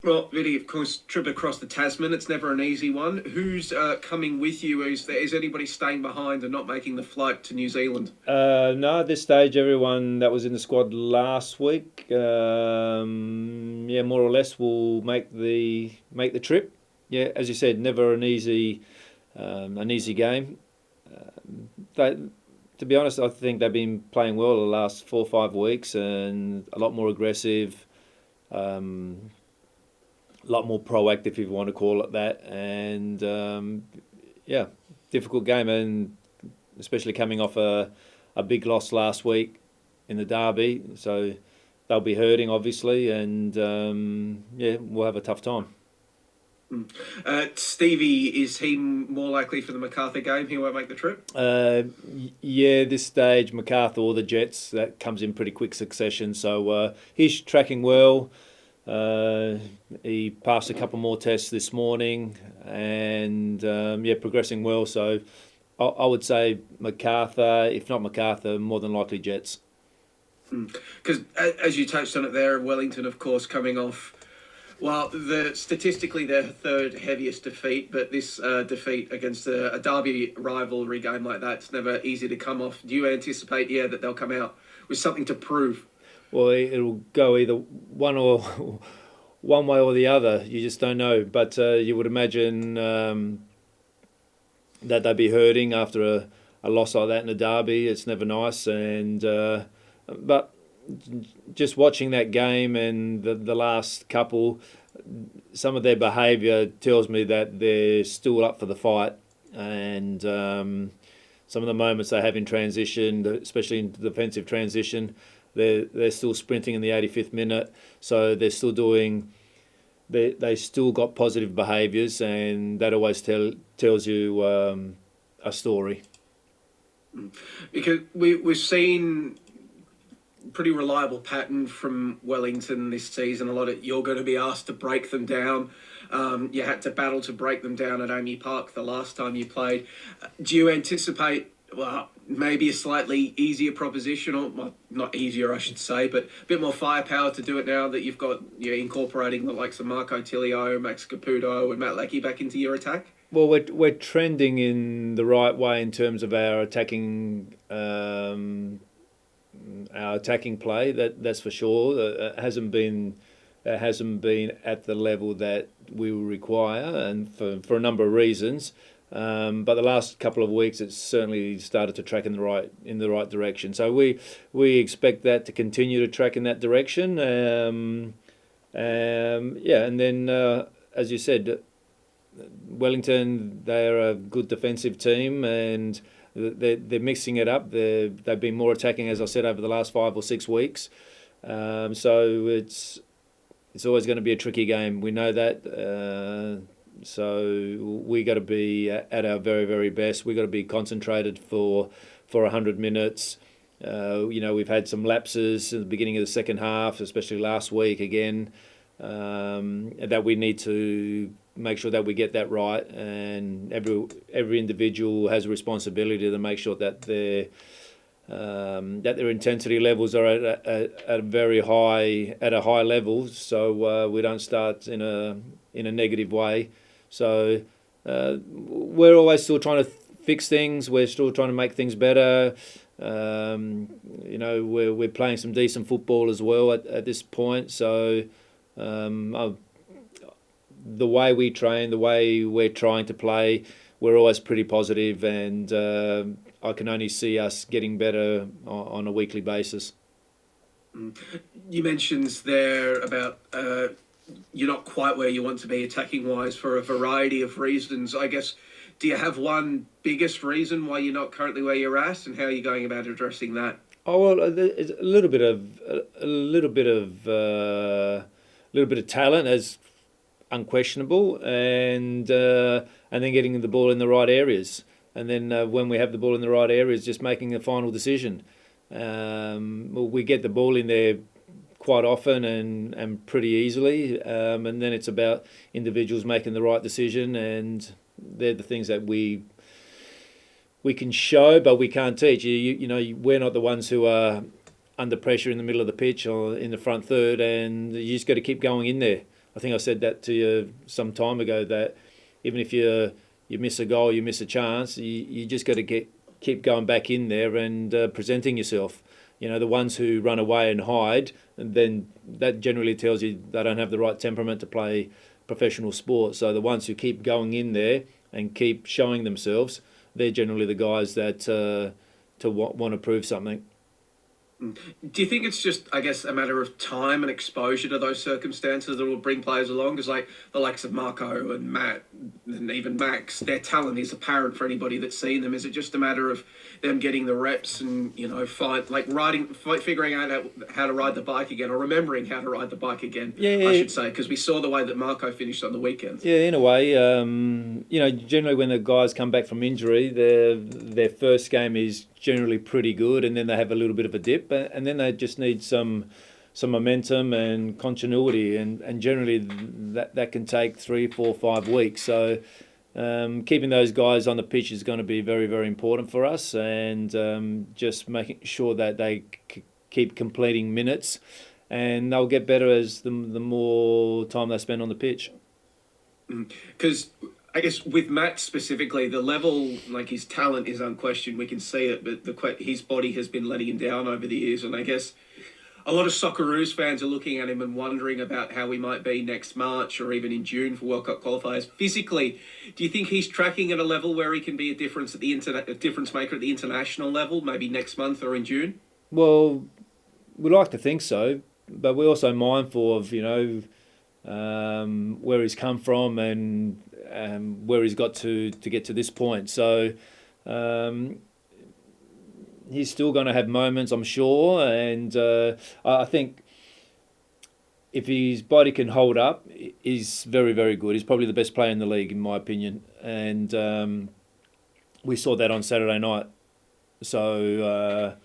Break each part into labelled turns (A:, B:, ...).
A: Well, really, of course, trip across the Tasman, it's never an easy one. Who's coming with you? Is anybody staying behind and not making the flight to New Zealand?
B: No, at this stage, everyone that was in the squad last week, yeah, more or less, will make the trip. Yeah, as you said, never an easy game. They, to be honest, I think they've been playing well the last 4 or 5 weeks and a lot more aggressive, um, a lot more proactive, if you want to call it that. And yeah, difficult game, and especially coming off a big loss last week in the derby. So they'll be hurting, obviously, and yeah, we'll have a tough time.
A: Stevie, is he more likely for the MacArthur game? He won't make the trip.
B: Yeah, this stage, MacArthur or the Jets, that comes in pretty quick succession. So he's tracking well. Uh, he passed a couple more tests this morning, and yeah, progressing well. So I would say MacArthur, if not MacArthur, more than likely Jets.
A: Because as you touched on it there, Wellington, of course, coming off. Well, statistically their third heaviest defeat, but this defeat against a derby rivalry game like that's never easy to come off. Do you anticipate, yeah, that they'll come out with something to prove?
B: Well, it'll go either one way or the other. You just don't know. But you would imagine that they'd be hurting after a loss like that in a derby. It's never nice, and but just watching that game and the last couple, some of their behaviour tells me that they're still up for the fight, and some of the moments they have in transition, especially in defensive transition, they're still sprinting in the 85th minute, so they're still doing. They still got positive behaviours, and that always tells you a story.
A: Because we've seen pretty reliable pattern from Wellington this season. A lot of you're going to be asked to break them down. You had to battle to break them down at Amy Park the last time you played. Do you anticipate, well, maybe a slightly easier proposition, or well, not easier, I should say, but a bit more firepower to do it now that you've got, incorporating the likes of Marco Tilio, Max Caputo, and Matt Leckie back into your attack?
B: Well, we're trending in the right way in terms of our attacking play. That's for sure. It hasn't been at the level that we will require, and for a number of reasons. But the last couple of weeks, it's certainly started to track in the right direction. So we expect that to continue to track in that direction. Yeah, and then as you said, Wellington, they're a good defensive team, and they're mixing it up. They've been more attacking, as I said, over the last 5 or 6 weeks. So it's always going to be a tricky game. We know that. So we got to be at our very, very best. We got to be concentrated for 100 minutes. We've had some lapses in the beginning of the second half, especially last week again. That we need to make sure that we get that right, and every individual has a responsibility to make sure that their intensity levels are at a high level, so we don't start in a negative way. So we're always still trying to fix things. We're still trying to make things better. We're playing some decent football as well at this point. So the way we train, the way we're trying to play, we're always pretty positive, and I can only see us getting better on a weekly basis.
A: You mentioned there about you're not quite where you want to be attacking wise for a variety of reasons. I guess, do you have one biggest reason why you're not currently where you're at, and how are you going about addressing that?
B: Oh well, there's a little bit of talent, as unquestionable, and then getting the ball in the right areas, and then when we have the ball in the right areas, just making a final decision. We get the ball in there quite often and pretty easily, and then it's about individuals making the right decision, and they're the things that we can show, but we can't teach. We're not the ones who are under pressure in the middle of the pitch or in the front third, and you just got to keep going in there. I think I said that to you some time ago, that even if you miss a goal, you miss a chance, you just got to keep going back in there and presenting yourself. The ones who run away and hide, and then that generally tells you they don't have the right temperament to play professional sport. So the ones who keep going in there and keep showing themselves, they're generally the guys that want to prove something.
A: Do you think it's just, I guess, a matter of time and exposure to those circumstances that will bring players along? Because like the likes of Marco and Matt and even Max, their talent is apparent for anybody that's seen them. Is it just a matter of them getting the reps and figuring out how to ride the bike again, or remembering how to ride the bike again? I should say, because we saw the way that Marco finished on the weekend.
B: Yeah, in a way, generally when the guys come back from injury, their first game is generally pretty good, and then they have a little bit of a dip, and then they just need some momentum and continuity, and generally that can take 3, 4, 5 weeks. So keeping those guys on the pitch is going to be very, very important for us, and just making sure that they keep completing minutes, and they'll get better as the more time they spend on the pitch.
A: Because I guess with Matt specifically, the level, like his talent is unquestioned. We can see it, but his body has been letting him down over the years. And I guess a lot of Socceroos fans are looking at him and wondering about how he might be next March or even in June for World Cup qualifiers. Physically, do you think he's tracking at a level where he can be a difference maker at the international level, maybe next month or in June?
B: Well, we like to think so, but we're also mindful of where he's come from and where he's got to get to this point. So he's still going to have moments, I'm sure, and I think if his body can hold up, he's very, very good. He's probably the best player in the league, in my opinion, and we saw that on Saturday night. So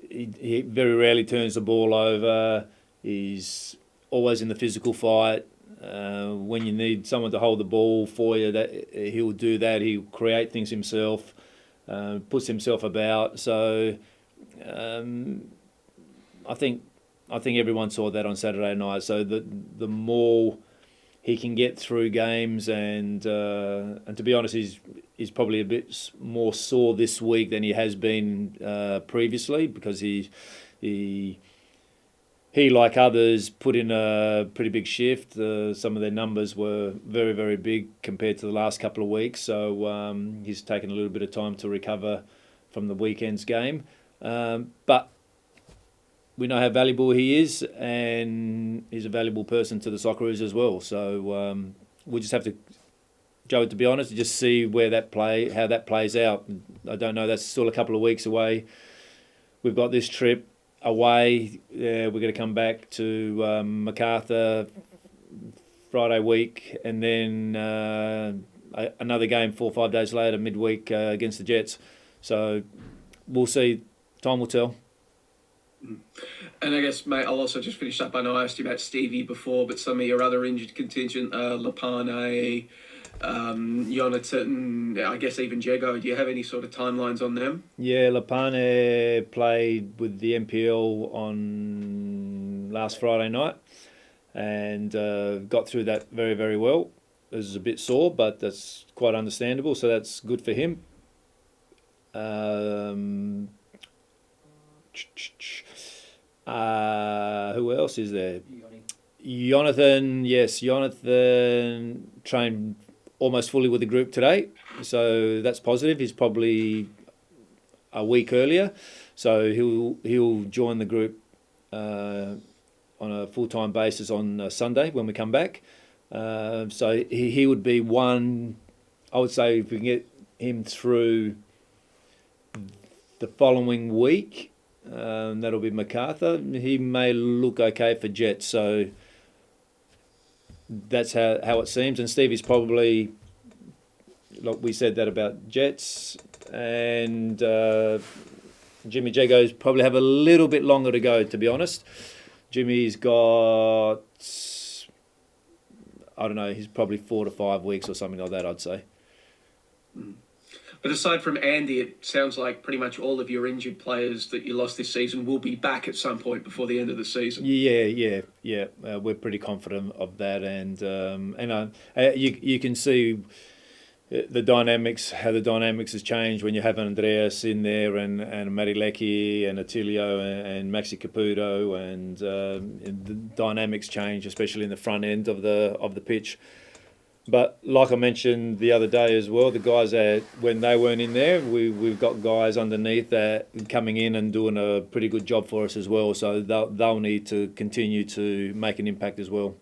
B: he very rarely turns the ball over. He's always in the physical fight. When you need someone to hold the ball for you, that he'll do that. He'll create things himself, puts himself about. So I think everyone saw that on Saturday night. So the more he can get through games, and to be honest, he's probably a bit more sore this week than he has been previously, because he like others put in a pretty big shift. Some of their numbers were very, very big compared to the last couple of weeks. So he's taken a little bit of time to recover from the weekend's game. But we know how valuable he is, and he's a valuable person to the Socceroos as well. So we'll just have to, Joe, to be honest, just see how that plays out. I don't know. That's still a couple of weeks away. We've got this trip away. We're going to come back to Macarthur Friday week, and then another game 4 or 5 days later, midweek, against the Jets. So we'll see. Time will tell.
A: And I guess, mate, I'll also just finish up. I know I asked you about Stevie before, but some of your other injured contingent, Lapane, Jonathan, I guess even Jego, do you have any sort of timelines on them?
B: Yeah, Lapane played with the NPL on last Friday night, and got through that very, very well. It was a bit sore, but that's quite understandable, so that's good for him. Who else is there? Jonathan, yes, Jonathan trained almost fully with the group today, so that's positive. He's probably a week earlier, so he'll join the group on a full-time basis on Sunday when we come back. So he would be one. I would say if we can get him through the following week, that'll be MacArthur. He may look okay for Jets, so that's how it seems. And Stevie's probably, like we said that about Jets, and Jimmy Jago's probably have a little bit longer to go, to be honest. Jimmy's got, I don't know, he's probably 4 to 5 weeks or something like that, I'd say.
A: But aside from Andy, it sounds like pretty much all of your injured players that you lost this season will be back at some point before the end of the season.
B: Yeah. We're pretty confident of that, and you can see the dynamics, how the dynamics has changed when you have Andreas in there and Marileki and Attilio and Maxi Caputo, and the dynamics change, especially in the front end of the pitch. But like I mentioned the other day as well, the guys that when they weren't in there, we've got guys underneath that coming in and doing a pretty good job for us as well. So they'll need to continue to make an impact as well.